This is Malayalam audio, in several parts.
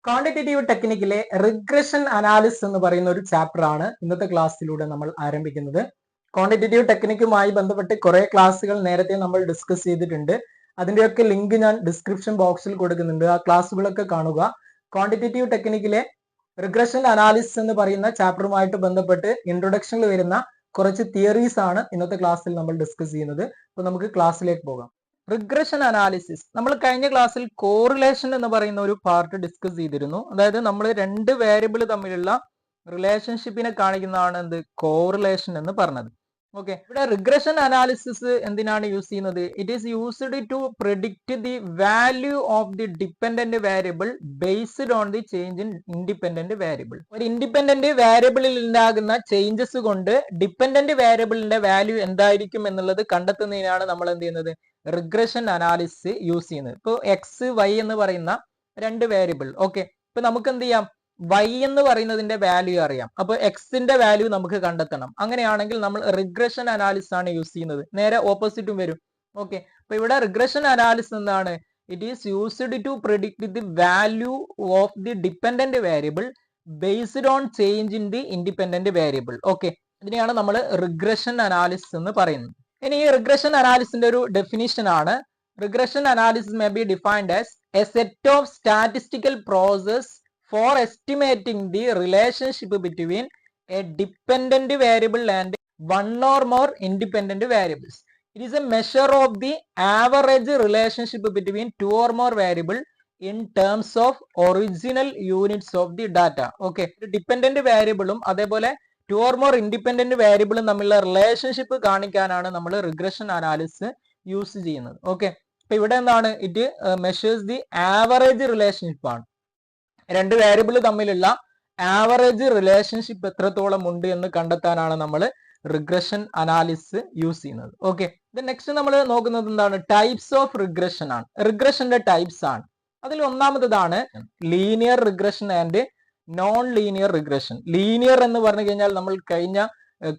ക്വാണ്ടിറ്റേറ്റീവ് ടെക്നിക്കിലെ റിഗ്രഷൻ അനാലിസിസ് എന്ന് പറയുന്ന ഒരു ചാപ്റ്റർ ആണ് ഇന്നത്തെ ക്ലാസ്സിലൂടെ നമ്മൾ ആരംഭിക്കുന്നത്. ക്വാണ്ടിറ്റേറ്റീവ് ടെക്നിക്കുമായി ബന്ധപ്പെട്ട് കുറെ ക്ലാസ്സുകൾ നേരത്തെ നമ്മൾ ഡിസ്കസ് ചെയ്തിട്ടുണ്ട്. അതിന്റെയൊക്കെ ലിങ്ക് ഞാൻ ഡിസ്ക്രിപ്ഷൻ ബോക്സിൽ കൊടുക്കുന്നുണ്ട്. ആ ക്ലാസ്സുകളൊക്കെ കാണുക. ക്വാണ്ടിറ്റേറ്റീവ് ടെക്നിക്കിലെ റിഗ്രഷൻ അനാലിസിസ് എന്ന് പറയുന്ന ചാപ്റ്ററുമായിട്ട് ബന്ധപ്പെട്ട് ഇൻട്രൊഡക്ഷനിൽ വരുന്ന കുറച്ച് തിയറീസ് ആണ് ഇന്നത്തെ ക്ലാസ്സിൽ നമ്മൾ ഡിസ്കസ് ചെയ്യുന്നത്. അപ്പൊ നമുക്ക് ക്ലാസ്സിലേക്ക് പോകാം. റിഗ്രഷൻ അനാലിസിസ് നമ്മൾ കഴിഞ്ഞ ക്ലാസ്സിൽ കോറിലേഷൻ എന്ന് പറയുന്ന ഒരു പാർട്ട് ഡിസ്കസ് ചെയ്തിരുന്നു. അതായത് നമ്മൾ രണ്ട് വേരിയബിൾ തമ്മിലുള്ള റിലേഷൻഷിപ്പിനെ കാണിക്കുന്നതാണ് എന്ത് കോറിലേഷൻ എന്ന് പറഞ്ഞത്. ഓക്കെ, ഇവിടെ റിഗ്രഷൻ അനാലിസിസ് എന്തിനാണ് യൂസ് ചെയ്യുന്നത്? It is used to predict the value of the dependent variable based on the change in independent variable. ഒരു ഇൻഡിപെൻഡന്റ് വേരിയബിളിൽ ഉണ്ടാകുന്ന ചേഞ്ചസ് കൊണ്ട് ഡിപ്പെൻഡന്റ് വേരിയബിളിന്റെ വാല്യൂ എന്തായിരിക്കും എന്നുള്ളത് കണ്ടെത്തുന്നതിനാണ് നമ്മൾ എന്ത് ചെയ്യുന്നത്? റിഗ്രഷൻ അനാലിസിസ് യൂസ് ചെയ്യുന്നത്. ഇപ്പോൾ എക്സ് വൈ എന്ന് പറയുന്ന രണ്ട് വേരിയബിൾ. ഓക്കെ, ഇപ്പൊ നമുക്ക് എന്ത് ചെയ്യാം? y എന്ന് പറയുന്നതിന്റെ വാല്യൂ അറിയാം. അപ്പൊ എക്സിന്റെ വാല്യൂ നമുക്ക് കണ്ടെത്തണം. അങ്ങനെയാണെങ്കിൽ നമ്മൾ റിഗ്രഷൻ അനാലിസിസ് ആണ് യൂസ് ചെയ്യുന്നത്. നേരെ ഓപ്പോസിറ്റും വരും. ഓക്കെ, അപ്പൊ ഇവിടെ റിഗ്രഷൻ അനാലിസിസ് എന്താണ്? It is used to predict the value of the dependent variable based on change in the independent variable. Okay, ഇതിനെയാണ് നമ്മൾ റിഗ്രഷൻ അനാലിസിസ് എന്ന് പറയുന്നത്. ഇനി ഈ റിഗ്രഷൻ അനാലിസിന്റെ ഒരു ഡെഫിനിഷൻ ആണ്. Regression analysis may be defined as A set of statistical process for estimating the relationship between a dependent variable and one or more independent variables. It is a measure of the average relationship between two or more variables in terms of original units of the data. Okay, dependent variable അതേപോലെ two or more independent variable തമ്മിലുള്ള റിലേഷൻഷിപ്പ് കാണിക്കാനാണ് നമ്മൾ റിഗ്രഷൻ അനാലിസിസ് യൂസ് ചെയ്യുന്നത്. ഓക്കെ, അപ്പൊ ഇവിടെ എന്താണ്? It measures the average relationship ആണ്. രണ്ട് വേരിയബിൾ തമ്മിലുള്ള ആവറേജ് റിലേഷൻഷിപ്പ് എത്രത്തോളം ഉണ്ട് എന്ന് കണ്ടെത്താനാണ് നമ്മൾ റിഗ്രഷൻ അനാലിസിസ് യൂസ് ചെയ്യുന്നത്. ഓക്കെ, നെക്സ്റ്റ് നമ്മൾ നോക്കുന്നത് എന്താണ്? ടൈപ്സ് ഓഫ് റിഗ്രഷൻ ആണ്. റിഗ്രഷന്റെ ടൈപ്സ് ആണ്. അതിൽ ഒന്നാമതാണ് linear regression and non linear regression. Linear എന്ന് പറഞ്ഞു കഴിഞ്ഞാൽ നമ്മൾ കഴിഞ്ഞ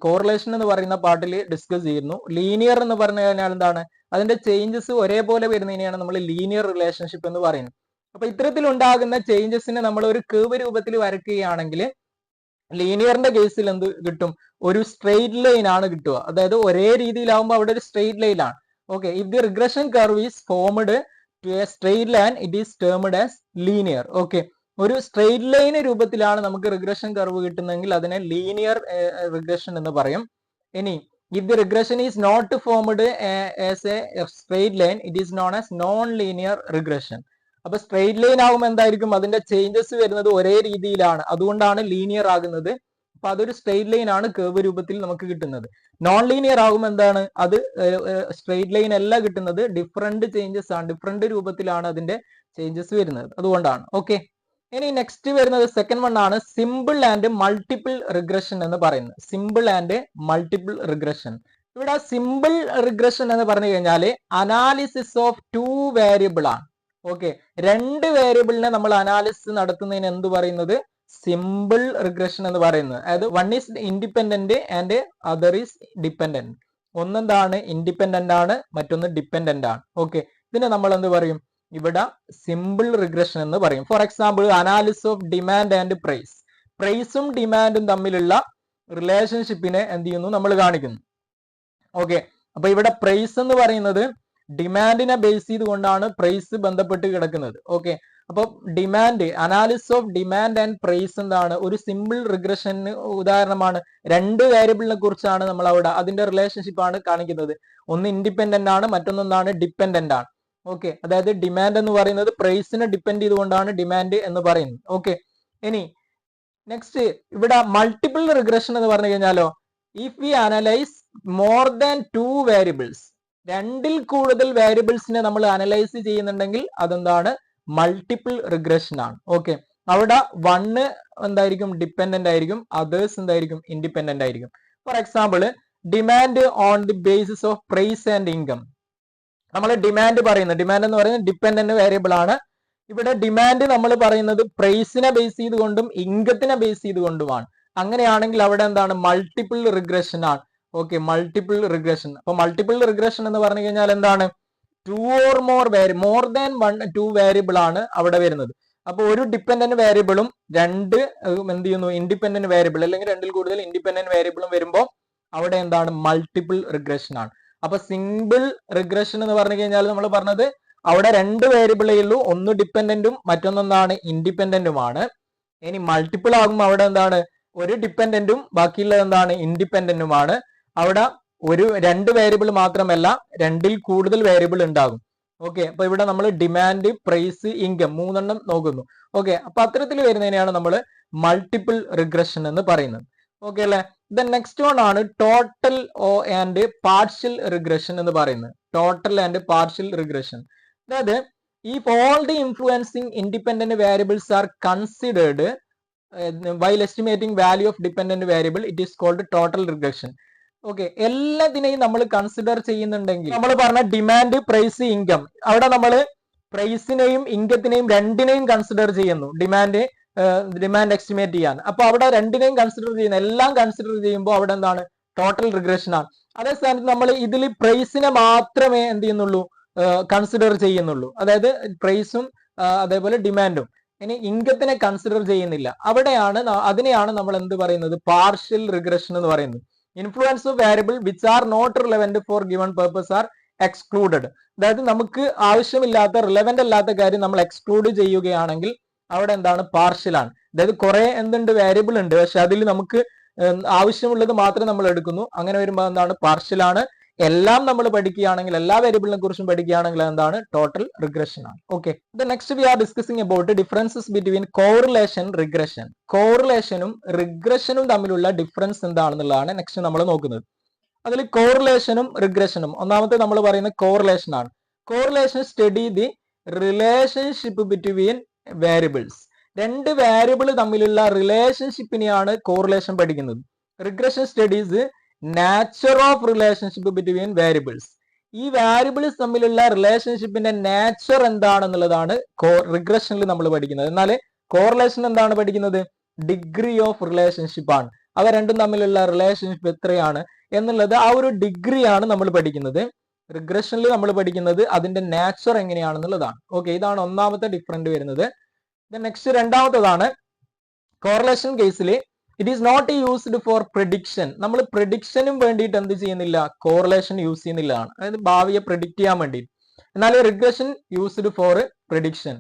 കോറിലേഷൻ എന്ന് പറയുന്ന പാർട്ടിൽ ഡിസ്കസ് ചെയ്യുന്നു. ലീനിയർ എന്ന് പറഞ്ഞു കഴിഞ്ഞാൽ എന്താണ്? അതിന്റെ ചേഞ്ചസ് ഒരേപോലെ വരുന്നതിനെയാണ് നമ്മൾ ലീനിയർ റിലേഷൻഷിപ്പ് എന്ന് പറയുന്നത്. അപ്പൊ ഇത്തരത്തിൽ ഉണ്ടാകുന്ന ചേഞ്ചസിനെ നമ്മൾ ഒരു കേവ് രൂപത്തിൽ വരയ്ക്കുകയാണെങ്കിൽ ലീനിയറിന്റെ കേസിൽ എന്ത് കിട്ടും? ഒരു സ്ട്രെയിറ്റ് ലൈൻ ആണ് കിട്ടുക. അതായത് ഒരേ രീതിയിലാവുമ്പോൾ അവിടെ ഒരു സ്ട്രെയിറ്റ് ലൈൻ ആണ്. Okay, if the regression curve is formed to a straight line it is termed as linear. Okay, ഒരു സ്ട്രെയിറ്റ് ലൈൻ രൂപത്തിലാണ് നമുക്ക് റിഗ്രഷൻ കർവ് കിട്ടുന്നതെങ്കിൽ അതിനെ ലീനിയർ റിഗ്രഷൻ എന്ന് പറയും. ഇനി if the regression is not formed as a straight line it is known as non-linear regression. അപ്പൊ സ്ട്രെയിറ്റ് ലൈൻ ആകുമ്പോൾ എന്തായിരിക്കും? അതിന്റെ ചേഞ്ചസ് വരുന്നത് ഒരേ രീതിയിലാണ്, അതുകൊണ്ടാണ് ലീനിയർ ആകുന്നത്. അപ്പൊ അതൊരു സ്ട്രെയിറ്റ് ലൈൻ ആണ് കേവ് രൂപത്തിൽ നമുക്ക് കിട്ടുന്നത്. നോൺ ലീനിയർ ആകുമ്പോൾ എന്താണ്? അത് സ്ട്രെയിറ്റ് ലൈൻ അല്ല കിട്ടുന്നത്, ഡിഫറെന്റ് ചേഞ്ചസ് ആണ്, ഡിഫറെന്റ് രൂപത്തിലാണ് അതിന്റെ ചേഞ്ചസ് വരുന്നത്, അതുകൊണ്ടാണ്. ഓക്കെ, ഇനി നെക്സ്റ്റ് വരുന്നത് സെക്കൻഡ് വൺ ആണ് സിമ്പിൾ ആൻഡ് മൾട്ടിപ്പിൾ റിഗ്രഷൻ എന്ന് പറയുന്നത്. Simple and multiple regression. ഇവിടെ സിമ്പിൾ റിഗ്രഷൻ എന്ന് പറഞ്ഞു കഴിഞ്ഞാല് അനാലിസിസ് ഓഫ് ടു വേരിയബിൾ ആണ്. ഓക്കെ, രണ്ട് വേരിയബിളിനെ നമ്മൾ അനാലിസിസ് നടത്തുന്നതിന് എന്ത് പറയുന്നത്? സിമ്പിൾ റിഗ്രഷൻ എന്ന് പറയുന്നത്. അതായത് one is independent and other is dependent. ഒന്നെന്താണ്? ഇൻഡിപെൻഡന്റ് ആണ്, മറ്റൊന്ന് ഡിപ്പെൻഡന്റ് ആണ്. ഓക്കെ, ഇതിനെ നമ്മൾ എന്ത് പറയും? ഇവിടെ സിമ്പിൾ റിഗ്രഷൻ എന്ന് പറയും. For example analysis of demand and price. പ്രൈസും ഡിമാൻഡും തമ്മിലുള്ള റിലേഷൻഷിപ്പിനെ എന്ത് ചെയ്യുന്നു? നമ്മൾ കാണിക്കുന്നു. ഓക്കെ, അപ്പൊ ഇവിടെ പ്രൈസ് എന്ന് പറയുന്നത് ഡിമാൻഡിനെ ബേസ് ചെയ്തുകൊണ്ടാണ് പ്രൈസ് ബന്ധപ്പെട്ട് കിടക്കുന്നത്. ഓക്കെ, അപ്പൊ demand, analysis of demand and price എന്താണ്? ഒരു സിമ്പിൾ റിഗ്രഷന് ഉദാഹരണമാണ്. രണ്ട് വേരിയബിളിനെ കുറിച്ചാണ് നമ്മൾ അവിടെ അതിന്റെ റിലേഷൻഷിപ്പ് ആണ് കാണിക്കുന്നത്. ഒന്ന് ഇൻഡിപെൻഡന്റ് ആണ്, മറ്റൊന്നാണ് ഡിപ്പെൻഡന്റ് ആണ്. ഓക്കെ, അതായത് ഡിമാൻഡ് എന്ന് പറയുന്നത് പ്രൈസിനെ ഡിപ്പെൻഡ് ചെയ്തുകൊണ്ടാണ് ഡിമാൻഡ് എന്ന് പറയുന്നത്. ഓക്കെ, ഇനി നെക്സ്റ്റ് ഇവിടെ മൾട്ടിപ്പിൾ റിഗ്രഷൻ എന്ന് പറഞ്ഞു കഴിഞ്ഞാലോ, if we analyse more than two variables, രണ്ടിൽ കൂടുതൽ വേരിയബിൾസിനെ നമ്മൾ അനലൈസ് ചെയ്യുന്നുണ്ടെങ്കിൽ അതെന്താണ്? മൾട്ടിപ്പിൾ റിഗ്രഷൻ ആണ്. ഓക്കെ, അവിടെ വണ്ണ് എന്തായിരിക്കും? ഡിപ്പെൻഡന്റ് ആയിരിക്കും, അതേഴ്സ് എന്തായിരിക്കും? ഇൻഡിപെൻഡന്റ് ആയിരിക്കും. For example demand on the basis of price and income. നമ്മൾ ഡിമാൻഡ് പറയുന്നത്, ഡിമാൻഡ് എന്ന് പറയുന്നത് ഡിപ്പെൻഡന്റ് വേരിയബിൾ ആണ്. ഇവിടെ ഡിമാൻഡ് നമ്മൾ പറയുന്നത് പ്രൈസിനെ ബേസ് ചെയ്തുകൊണ്ടും ഇൻകത്തിനെ ബേസ് ചെയ്തുകൊണ്ടുമാണ്. അങ്ങനെയാണെങ്കിൽ അവിടെ എന്താണ്? മൾട്ടിപ്പിൾ റിഗ്രഷൻ ആണ്. Okay, multiple regression. അപ്പൊ മൾട്ടിപ്പിൾ റിഗ്രഷൻ എന്ന് പറഞ്ഞു കഴിഞ്ഞാൽ എന്താണ്? Two or more than to variable ആണ് അവിടെ വരുന്നത്. അപ്പോൾ ഒരു ഡിപ്പെൻഡന്റ് വേരിയബിളും രണ്ട് എന്ത് ചെയ്യുന്നു ഇൻഡിപെൻഡന്റ് വേരിയബിൾ അല്ലെങ്കിൽ രണ്ടിൽ കൂടുതൽ ഇൻഡിപെൻഡന്റ് വേരിയബിളും വരുമ്പോൾ അവിടെ എന്താണ് മൾട്ടിപ്പിൾ റിഗ്രഷൻ ആണ്. അപ്പൊ സിംഗിൾ റിഗ്രഷൻ എന്ന് പറഞ്ഞു കഴിഞ്ഞാൽ നമ്മൾ പറഞ്ഞത് അവിടെ രണ്ട് വേരിയബിളേ ഉള്ളൂ, ഒന്ന് ഡിപ്പെൻഡന്റും മറ്റൊന്നെന്താണ് ഇൻഡിപെൻഡന്റുമാണ്. ഇനി മൾട്ടിപ്പിൾ ആകുമ്പോൾ അവിടെ എന്താണ് ഒരു ഡിപ്പെൻഡന്റും ബാക്കിയുള്ളത് എന്താണ് ഇൻഡിപെൻഡന്റുമാണ്. അവിടെ രണ്ട് വേരിയബിൾ മാത്രമല്ല രണ്ടിൽ കൂടുതൽ വേരിയബിൾ ഉണ്ടാകും. ഓക്കെ, അപ്പൊ ഇവിടെ നമ്മൾ ഡിമാൻഡ്, പ്രൈസ്, ഇൻകം മൂന്നെണ്ണം നോക്കുന്നു. ഓക്കെ, അപ്പൊ അത്തരത്തിൽ വരുന്നതിനെയാണ് നമ്മൾ മൾട്ടിപ്പിൾ റിഗ്രഷൻ എന്ന് പറയുന്നത്. ഓക്കെ അല്ലെ. ദെൻ നെക്സ്റ്റ് വൺ ആണ് ടോട്ടൽ ആൻഡ് പാർഷ്യൽ റിഗ്രഷൻ എന്ന് പറയുന്നത്. ടോട്ടൽ ആൻഡ് പാർഷ്യൽ റിഗ്രഷൻ, അതായത് if all the influencing independent variables are considered while estimating value of dependent variable, it is called total regression. Okay, എല്ലാത്തിനെയും നമ്മൾ കൺസിഡർ ചെയ്യുന്നുണ്ടെങ്കിൽ നമ്മൾ പറഞ്ഞ ഡിമാൻഡ്, പ്രൈസ്, ഇൻകം, അവിടെ നമ്മൾ പ്രൈസിനെയും ഇൻകത്തിനെയും രണ്ടിനെയും കൺസിഡർ ചെയ്യുന്നു ഡിമാൻഡ് എസ്റ്റിമേറ്റ് ചെയ്യാൻ. അപ്പൊ അവിടെ രണ്ടിനെയും കൺസിഡർ ചെയ്യുന്നു, എല്ലാം കൺസിഡർ ചെയ്യുമ്പോൾ അവിടെ എന്താണ് ടോട്ടൽ റിഗ്രഷൻ ആണ്. അതേ സ്ഥാനത്ത് നമ്മൾ ഇതിൽ പ്രൈസിനെ മാത്രമേ എന്ത് ചെയ്യുന്നുള്ളൂ കൺസിഡർ ചെയ്യുന്നുള്ളൂ, അതായത് പ്രൈസും അതേപോലെ ഡിമാൻഡും. ഇനി ഇൻകത്തിനെ കൺസിഡർ ചെയ്യുന്നില്ല. അതിനെയാണ് നമ്മൾ എന്ത് പറയുന്നത് പാർഷ്യൽ റിഗ്രഷൻ എന്ന് പറയുന്നത്. Influence of variable which are not relevant for given purpose are excluded. അതായത് നമുക്ക് ആവശ്യമില്ലാത്ത റിലവന്റ് അല്ലാത്ത കാര്യം നമ്മൾ എക്സ്ക്ലൂഡ് ചെയ്യുകയാണെങ്കിൽ അവിടെ എന്താണ് പാർഷ്യൽ ആണ്. അതായത് കുറെ എന്തുണ്ട് വേരിയബിൾ ഉണ്ട്, പക്ഷെ അതിൽ നമുക്ക് ആവശ്യമുള്ളത് മാത്രം നമ്മൾ എടുക്കുന്നു. അങ്ങനെ വരുമ്പോൾ എന്താണ് പാർഷ്യൽ ആണ്. എല്ലാം നമ്മൾ പഠിക്കുകയാണെങ്കിൽ, എല്ലാ വേരിയബിളിനെ കുറിച്ചും പഠിക്കുകയാണെങ്കിൽ എന്താണ് ടോട്ടൽ റിഗ്രഷൻ ആണ്. Okay, next we are discussing about differences between correlation, regression. കോറിലേഷനും റിഗ്രഷനും തമ്മിലുള്ള ഡിഫറൻസ് എന്താണെന്നുള്ളതാണ് നെക്സ്റ്റ് നമ്മൾ നോക്കുന്നത്. അതിൽ കോറിലേഷനും റിഗ്രഷനും, ഒന്നാമത്തെ നമ്മൾ പറയുന്ന കോറിലേഷൻ ആണ്. Correlation study the relationship between variables. രണ്ട് വേരിയബിൾ തമ്മിലുള്ള റിലേഷൻഷിപ്പിനെയാണ് കോറിലേഷൻ പഠിക്കുന്നത്. Regression studies nature of relationship between variables. ഈ വേരിയബിൾസ് തമ്മിലുള്ള റിലേഷൻഷിപ്പിന്റെ നാച്ചർ എന്താണെന്നുള്ളതാണ് റിഗ്രഷനിൽ നമ്മൾ പഠിക്കുന്നത്. എന്നാൽ കോറിലേഷൻ എന്താണ് പഠിക്കുന്നത്? ഡിഗ്രി ഓഫ് റിലേഷൻഷിപ്പ് ആണ്. അവ രണ്ടും തമ്മിലുള്ള റിലേഷൻഷിപ്പ് എത്രയാണ് എന്നുള്ളത് ആ ഒരു ഡിഗ്രിയാണ് നമ്മൾ പഠിക്കുന്നത്. റിഗ്രഷനിൽ നമ്മൾ പഠിക്കുന്നത് അതിന്റെ നാച്ചർ എങ്ങനെയാണെന്നുള്ളതാണ്. ഓക്കെ, ഇതാണ് ഒന്നാമത്തെ ഡിഫറൻറ്റ് വരുന്നത്. നെക്സ്റ്റ് രണ്ടാമത്തതാണ് കോറിലേഷൻ കേസിൽ it is not used for prediction. നമ്മൾ പ്രിഡിക്ഷനും വേണ്ടിയിട്ട് എന്ത് ചെയ്യുന്നില്ല, കോറിലേഷൻ യൂസ് ചെയ്യുന്നില്ലാണ്, അതായത് ഭാവിയെ പ്രിഡിക്റ്റ് ചെയ്യാൻ വേണ്ടിയിട്ട്. എന്നാൽ regression used for prediction.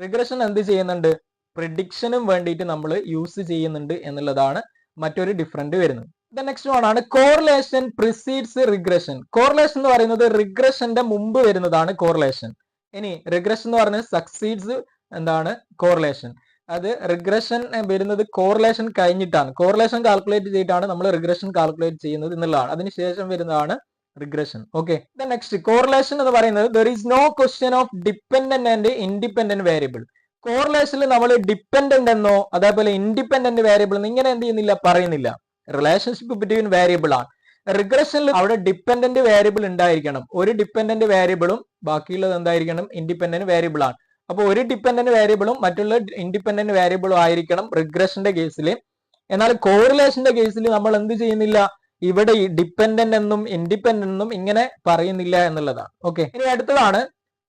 Regression എന്ത് ചെയ്യുന്നുണ്ട്, പ്രിഡിക്ഷനും വേണ്ടിയിട്ട് നമ്മൾ യൂസ് ചെയ്യുന്നുണ്ട് എന്നുള്ളതാണ് മറ്റൊരു ഡിഫറൻറ്റ് വരുന്നത്. നെക്സ്റ്റ് വൺ ആണ് കോറിലേഷൻ പ്രിസീഡ്സ് റിഗ്രഷൻ. കോറിലേഷൻ എന്ന് പറയുന്നത് റിഗ്രഷന്റെ മുമ്പ് വരുന്നതാണ് കോറിലേഷൻ. ഇനി റിഗ്രഷൻ എന്ന് പറയുന്നത് സക്സീഡ്സ് എന്താണ് കോറിലേഷൻ. അത് റിഗ്രഷൻ വരുന്നത് കോറിലേഷൻ കഴിഞ്ഞിട്ടാണ്. കോറിലേഷൻ കാൽക്കുലേറ്റ് ചെയ്തിട്ടാണ് നമ്മൾ റിഗ്രഷൻ കാൽക്കുലേറ്റ് ചെയ്യുന്നത് എന്നുള്ളതാണ്. അതിനുശേഷം വരുന്നതാണ് റിഗ്രഷൻ. ഓക്കെ, നെക്സ്റ്റ് കോറിലേഷൻ എന്ന് പറയുന്നത് there is no question of dependent and independent variable. കോറിലേഷനിൽ നമ്മൾ ഡിപ്പെൻഡന്റ് എന്നോ അതേപോലെ ഇൻഡിപെൻഡന്റ് വേരിയബിൾ എന്ന് ഇങ്ങനെ എന്ത് ചെയ്യുന്നില്ല, പറയുന്നില്ല. റിലേഷൻഷിപ്പ് ബിറ്റ്വീൻ വേരിയബിൾ ആണ്. റിഗ്രഷനിൽ അവിടെ ഡിപ്പെൻഡന്റ് വേരിയബിൾ ഉണ്ടായിരിക്കണം. ഒരു ഡിപ്പെൻഡന്റ് വേരിയബിളും ബാക്കിയുള്ളത് എന്തായിരിക്കണം, ഇൻഡിപെൻഡന്റ് വേരിയബിൾ ആണ്. അപ്പോൾ ഒരു ഡിപ്പെൻഡന്റ് വേരിയബിളും മറ്റുള്ള ഇൻഡിപെൻഡന്റ് വേരിയബിളും ആയിരിക്കണം റിഗ്രഷന്റെ കേസിൽ. എന്നാൽ കോറിലേഷന്റെ കേസിൽ നമ്മൾ എന്ത് ചെയ്യുന്നില്ല, ഇവിടെ ഡിപ്പെൻഡന്റ് എന്നും ഇൻഡിപെൻഡന്റ് എന്നും ഇങ്ങനെ പറയുന്നില്ല എന്നുള്ളതാണ്. ഓക്കെ, ഇനി അടുത്തതാണ്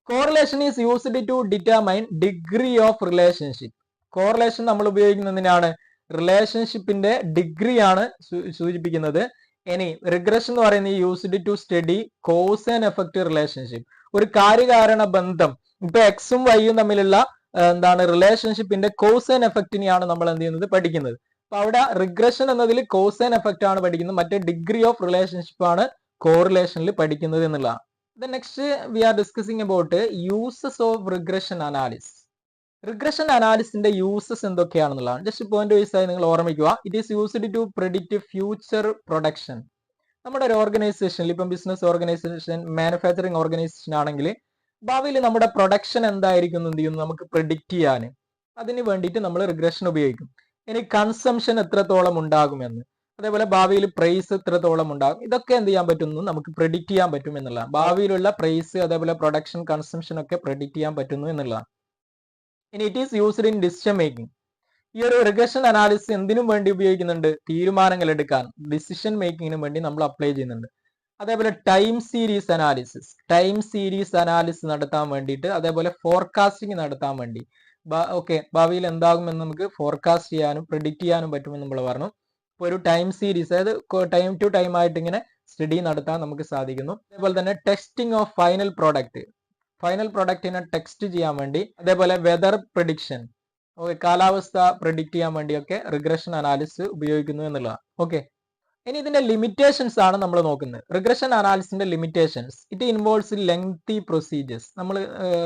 correlation is used to determine degree of relationship. Correlation നമ്മൾ ഉപയോഗിക്കുന്നതിനാണ് റിലേഷൻഷിപ്പിന്റെ ഡിഗ്രിയാണ് സൂചിപ്പിക്കുന്നത്. ഇനി റിഗ്രഷൻ എന്ന് പറയുന്നത് used to study cause and effect relationship. ഒരു കാര്യകാരണ ബന്ധം, ഇപ്പൊ എക്സും വൈയും തമ്മിലുള്ള എന്താണ് റിലേഷൻഷിപ്പിന്റെ കോസ് ആൻഡ് എഫക്റ്റിനെയാണ് നമ്മൾ എന്ത് ചെയ്യുന്നത്, പഠിക്കുന്നത്. അപ്പൊ അവിടെ റിഗ്രഷൻ എന്നതിൽ കോസ് ആൻഡ് എഫക്റ്റ് ആണ് പഠിക്കുന്നത്, മറ്റേ ഡിഗ്രി ഓഫ് റിലേഷൻഷിപ്പ് ആണ് കോറിലേഷനിൽ പഠിക്കുന്നത് എന്നുള്ളതാണ്. Next we are discussing about uses of regression analysis. Regression അനാലിസിന്റെ യൂസസ് എന്തൊക്കെയാണെന്നുള്ളതാണ്. ജസ്റ്റ് പോയിന്റ് വൈസ് ആയി നിങ്ങൾ ഓർമ്മിക്കുക. It is used to predict future production. നമ്മുടെ ഒരു ഓർഗനൈസേഷനിൽ, ഇപ്പം ബിസിനസ് ഓർഗനൈസേഷൻ, മാനുഫാക്ചറിങ് ഓർഗനൈസേഷൻ ആണെങ്കിൽ ഭാവിയിൽ നമ്മുടെ പ്രൊഡക്ഷൻ എന്തായിരിക്കും എന്ത് ചെയ്യുന്നു നമുക്ക് പ്രിഡിക്റ്റ് ചെയ്യാൻ. അതിന് വേണ്ടിയിട്ട് നമ്മൾ റിഗ്രഷൻ ഉപയോഗിക്കും. ഇനി കൺസംഷൻ എത്രത്തോളം ഉണ്ടാകുമെന്ന്, അതേപോലെ ഭാവിയിൽ പ്രൈസ് എത്രത്തോളം ഉണ്ടാകും, ഇതൊക്കെ എന്ത് ചെയ്യാൻ പറ്റുന്നു നമുക്ക് പ്രിഡിക്റ്റ് ചെയ്യാൻ പറ്റും എന്നുള്ളതാണ്. ഭാവിയിലുള്ള പ്രൈസ് അതേപോലെ പ്രൊഡക്ഷൻ, കൺസംഷൻ ഒക്കെ പ്രിഡിക്റ്റ് ചെയ്യാൻ പറ്റുന്നു എന്നുള്ളതാണ്. ഇനി it is used in decision making. ഈ ഒരു റിഗ്രഷൻ അനാലിസിസ് എന്തിനും വേണ്ടി ഉപയോഗിക്കുന്നുണ്ട്, തീരുമാനങ്ങൾ എടുക്കാൻ, ഡിസിഷൻ മേക്കിങ്ങിനും വേണ്ടി നമ്മൾ അപ്ലൈ ചെയ്യുന്നുണ്ട്. അതേപോലെ ടൈം സീരീസ് അനാലിസിസ് നടത്താൻ വേണ്ടിയിട്ട്, അതേപോലെ ഫോർകാസ്റ്റിംഗ് നടത്താൻ വേണ്ടി, ഓക്കെ ഭാവിയിൽ എന്താകുമെന്ന് നമുക്ക് ഫോർകാസ്റ്റ് ചെയ്യാനും പ്രിഡിക്റ്റ് ചെയ്യാനും പറ്റുമെന്ന് നമ്മൾ പറഞ്ഞു. ഇപ്പോൾ ഒരു ടൈം സീരീസ്, അതായത് ടൈം ടു ടൈം ആയിട്ട് ഇങ്ങനെ സ്റ്റഡി നടത്താൻ നമുക്ക് സാധിക്കുന്നു. അതേപോലെ തന്നെ ടെസ്റ്റിംഗ് ഓഫ് ഫൈനൽ പ്രോഡക്റ്റിനെ ടെക്സ്റ്റ് ചെയ്യാൻ വേണ്ടി, അതേപോലെ വെതർ പ്രിഡിക്ഷൻ, കാലാവസ്ഥ പ്രിഡിക്റ്റ് ചെയ്യാൻ വേണ്ടിയൊക്കെ റിഗ്രഷൻ അനാലിസിസ് ഉപയോഗിക്കുന്നു എന്നുള്ളതാണ്. ഓക്കെ, ഇനി ഇതിന്റെ ലിമിറ്റേഷൻസ് ആണ് നമ്മൾ നോക്കുന്നത്. റിഗ്രഷൻ അനാലിസിന്റെ limitations, it involves lengthy procedures. നമ്മൾ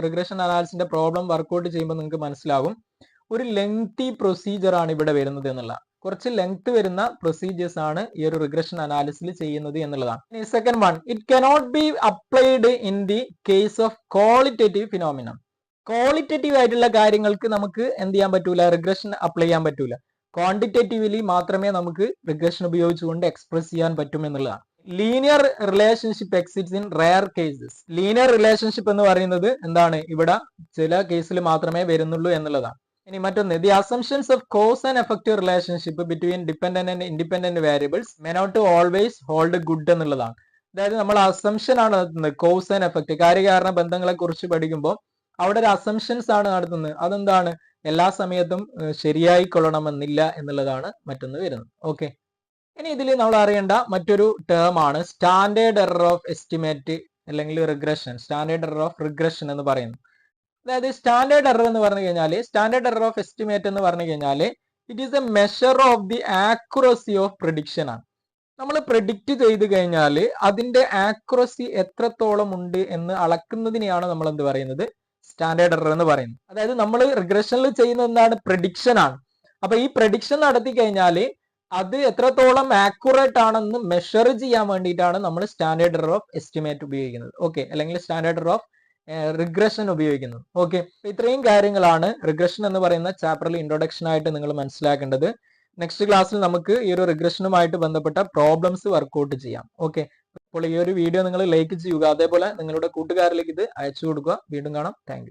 റിഗ്രഷൻ അനാലിസിന്റെ പ്രോബ്ലം വർക്ക്ഔട്ട് ചെയ്യുമ്പോൾ നിങ്ങൾക്ക് മനസ്സിലാകും ഒരു ലെങ്തി പ്രൊസീജിയർ ആണ് ഇവിടെ വരുന്നത് എന്നുള്ള, കുറച്ച് ലെങ്ത് വരുന്ന പ്രൊസീജിയേഴ്സ് ആണ് ഈ ഒരു റിഗ്രഷൻ അനാലിസിൽ ചെയ്യുന്നത് എന്നുള്ളതാണ്. ഇനി second one, it cannot be applied in the case of qualitative phenomena. Qualitative ആയിട്ടുള്ള കാര്യങ്ങൾക്ക് നമുക്ക് എന്ത് ചെയ്യാൻ പറ്റൂല, റിഗ്രഷൻ അപ്ലൈ ചെയ്യാൻ പറ്റൂല. ക്വാണ്ടിറ്റേറ്റീവ്ലി മാത്രമേ നമുക്ക് റിഗ്രഷൻ ഉപയോഗിച്ചുകൊണ്ട് എക്സ്പ്രസ് ചെയ്യാൻ പറ്റും എന്നുള്ളതാണ്. Linear relationship exits in rare cases. Linear relationship എന്ന് പറയുന്നത് എന്താണ്, ഇവിടെ ചില കേസിൽ മാത്രമേ വരുന്നുള്ളൂ എന്നുള്ളതാണ്. ഇനി മറ്റൊന്ന്, the assumptions of cause and effective relationship between dependent and independent variables may not always hold good എന്നുള്ളതാണ്. അതായത് നമ്മൾ അസംഷൻ ആണ് നടത്തുന്നത്, കോസ് ആൻഡ് എഫക്റ്റ്, കാര്യകാരണ ബന്ധങ്ങളെ കുറിച്ച് പഠിക്കുമ്പോൾ അവിടെ ഒരു അസംഷൻസ് ആണ് നടത്തുന്നത്. അതെന്താണ്, എല്ലാ സമയത്തും ശരിയായിക്കൊള്ളണമെന്നില്ല എന്നുള്ളതാണ് മറ്റൊന്ന് വരുന്നത്. ഓക്കെ, ഇനി ഇതിൽ നമ്മൾ അറിയേണ്ട മറ്റൊരു ടേം ആണ് സ്റ്റാൻഡേർഡ് എറർ ഓഫ് എസ്റ്റിമേറ്റ് അല്ലെങ്കിൽ regression. Standard error of regression എന്ന് പറയുന്നത്, അതായത് സ്റ്റാൻഡേർഡ് എറർ എന്ന് പറഞ്ഞു കഴിഞ്ഞാൽ, സ്റ്റാൻഡേർഡ് എറർ ഓഫ് എസ്റ്റിമേറ്റ് എന്ന് പറഞ്ഞു കഴിഞ്ഞാൽ it is A measure of the accuracy of prediction ആണ്. നമ്മൾ പ്രിഡിക്റ്റ് ചെയ്ത് കഴിഞ്ഞാൽ അതിന്റെ ആക്യുറസി എത്രത്തോളം ഉണ്ട് എന്ന് അളക്കുന്നതിനെയാണ് നമ്മൾ എന്ത് പറയുന്നത്, സ്റ്റാൻഡേർഡ് എറർ എന്ന് പറയുന്നത്. അതായത് നമ്മൾ റിഗ്രഷനിൽ ചെയ്യുന്ന എന്താണ്, പ്രഡിക്ഷൻ ആണ്. അപ്പൊ ഈ പ്രഡിക്ഷൻ നടത്തി കഴിഞ്ഞാൽ അത് എത്രത്തോളം ആക്യുറേറ്റ് ആണെന്ന് മെഷർ ചെയ്യാൻ വേണ്ടിയിട്ടാണ് നമ്മൾ സ്റ്റാൻഡേർഡ് എറർ ഓഫ് എസ്റ്റിമേറ്റ് ഉപയോഗിക്കുന്നത്. ഓക്കെ, അല്ലെങ്കിൽ സ്റ്റാൻഡേർഡ് എറർ ഓഫ് റിഗ്രഷൻ ഉപയോഗിക്കുന്നത്. ഓക്കെ, ഇത്രയും കാര്യങ്ങളാണ് റിഗ്രഷൻ എന്ന് പറയുന്ന ചാപ്റ്ററിൽ ഇൻട്രൊഡക്ഷൻ ആയിട്ട് നിങ്ങൾ മനസ്സിലാക്കേണ്ടത്. നെക്സ്റ്റ് ക്ലാസ്സിൽ നമുക്ക് ഈ ഒരു റിഗ്രഷനുമായിട്ട് ബന്ധപ്പെട്ട പ്രോബ്ലംസ് വർക്ക്ഔട്ട് ചെയ്യാം. ഓക്കെ, അപ്പോൾ ഈ ഒരു വീഡിയോ നിങ്ങൾ ലൈക്ക് ചെയ്യുക, അതേപോലെ നിങ്ങളുടെ കൂട്ടുകാരിലേക്ക് ഇത് അയച്ചു കൊടുക്കുക. വീണ്ടും കാണാം. താങ്ക്